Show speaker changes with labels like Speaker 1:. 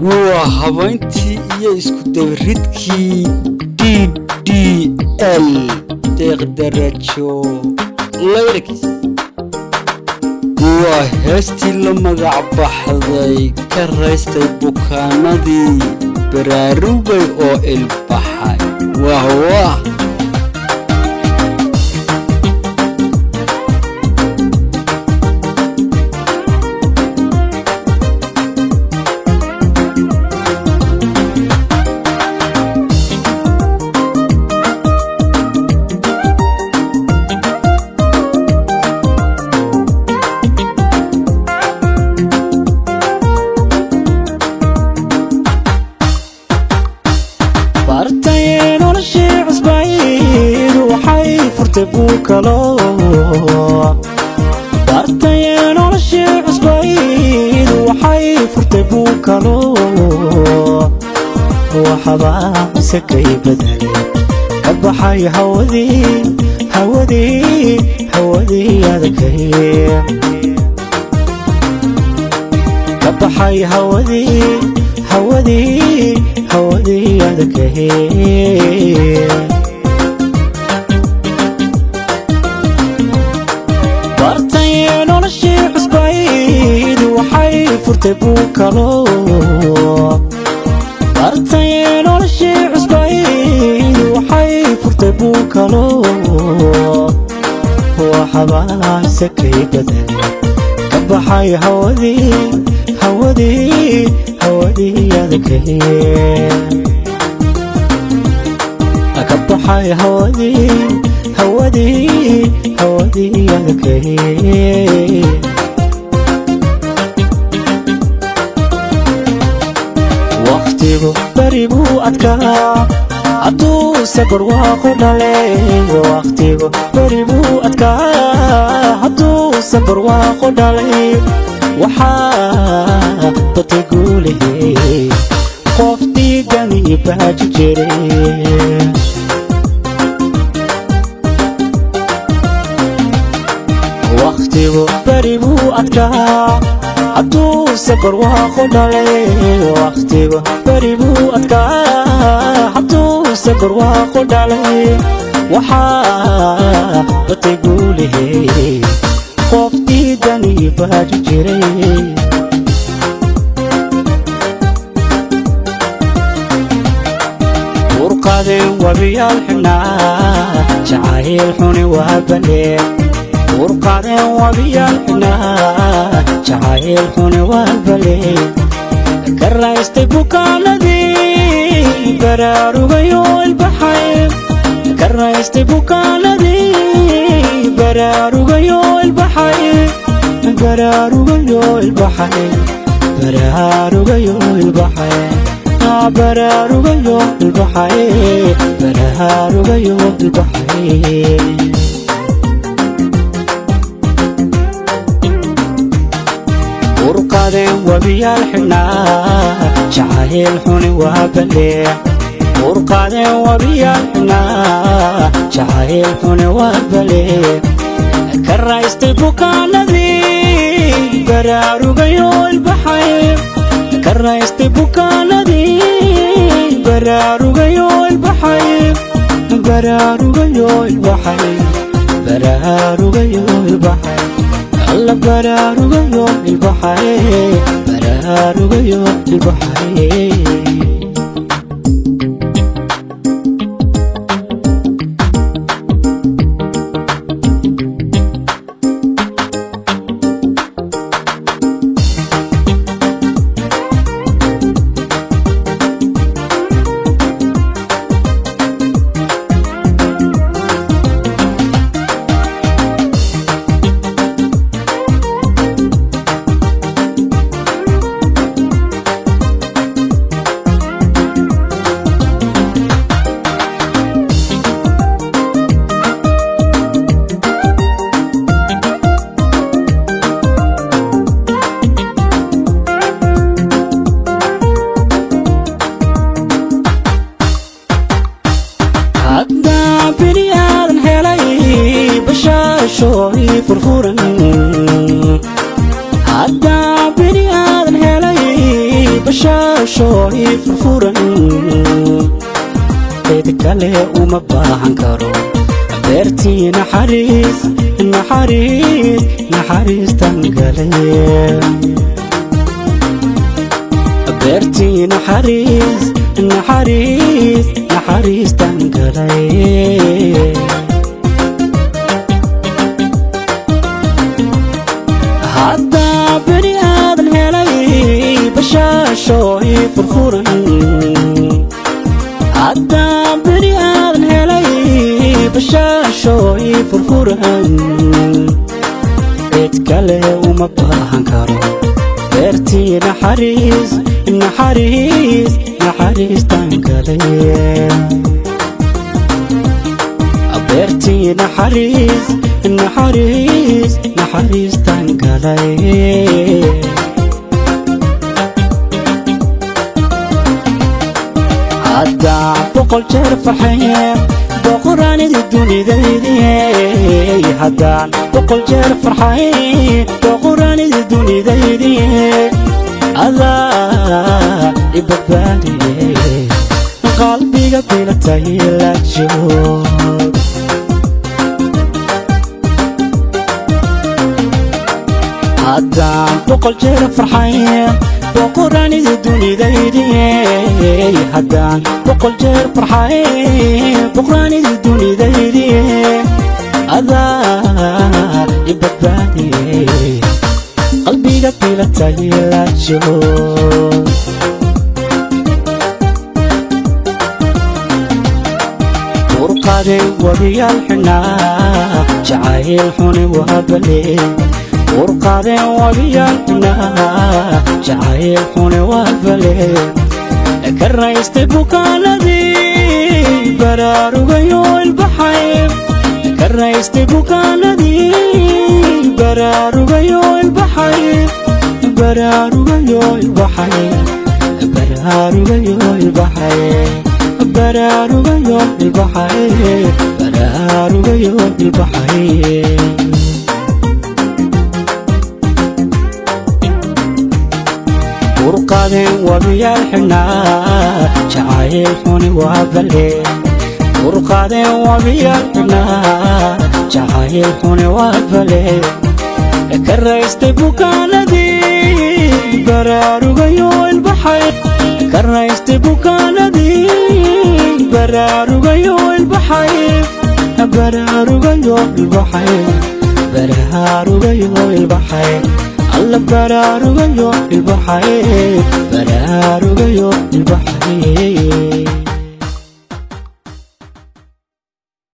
Speaker 1: وحباينتي إيا إسكو دبردكي DDL تقدرتشو ليركس وهستي لما قعبحضي كريستي بوكاندي براروغي أو البحاي وهو
Speaker 2: بوكالو بارتين على الشيء عصبايد وحي فرت بوكالو وحبا سكي بدلي كبحي هودي هودي هودي يا ذكي كبحي هودي هودي هودي يا ذكي فرت بوكالو بارتين على الشيء عصبايد وحي فرت بوكالو وحبا سكي بدلي كبحي هودي هودي هودي يا ذكي كبحي هودي هودي هودي يا ذكي بريبو أتكا عدو سكر واقو دالي وقتيغو بريبو أتكا عدو سكر واقو دالي وحا تتقولي قفتي قاني باجي جيري وقتيغو بريبو أتكا عدو سكر واقو دالي وقتيغو بريبو أتكا عدو سكر واقو دالي وحا بتقولي قفتي داني باجي جيري ورقادي وبيال حنا جعايل حوني وهبلي ورقادي وبيال حنا جعايل حوني وهبلي كريستي بوكاندي براروغيو البحر كريستي بوكاندي براروغيو البحر براروغيو البحر براروغيو البحر براروغيو البحر براروغيو البحر ورقادين وبيال حنا جعايل حوني وهبلي ورقادين وبيال حنا جعايل حوني وهبلي كريستي بوكاندي براروغيو البحر كريستي بوكاندي براروغيو البحر براروغيو البحر براروغيو البحر الله براروغيو البحر براروغيو البحر شوي فرفورن عدا بني آدم هلاي بش bashaashooy furfuran cid kale uma baahan karo beertii naxariis naxariis naxariistan galay beertii naxariis naxariis naxariistan galay hadda beri aadan helay bashaashooy furfuran hadda beri aadan helay bashaashooy furfuran cid kale uma baahan karo beertii naxariis naxariis naxariistan galay beertii naxariis naxariis naxariistan galay haddaan boqol jeer farxaye boqoraanida dunidaydii haddaan boqol jeer farxaye boqoraanida dunidaydii adaa i badbaadiye qalbiga bilatay la joog haddaan boqol jeer farxaye boqoraanida dunidaydii haddaan boqol jeer farxaye boqoraanida dunidaydii adaa i badbaadiye qalbiga bilatay la joog urqaday wabiyaal xunaa jacayl xuni waabale urqaday wabiyaal xunaa jacayl xuni waabale ka raystay bukaanadii baraarugayo ilbaxay ka raystay bukaanadii baraarugayo ilbaxay baraarugayo ilbaxay baraarugayo ilbaxay baraarugayo ilbaxay baraarugayo ilbaxay urqaday wabiyaal xunaa jacayl xuni waabale urqaday wabiyaal xunaa jacayl xuni waabale ka raystay bukaanadii baraarugayo ilbaxay ka raystay bukaanadii baraarugayo ilbaxay baraarugayo ilbaxay baraarugayo ilbaxay alla baraarugayo ilbaxay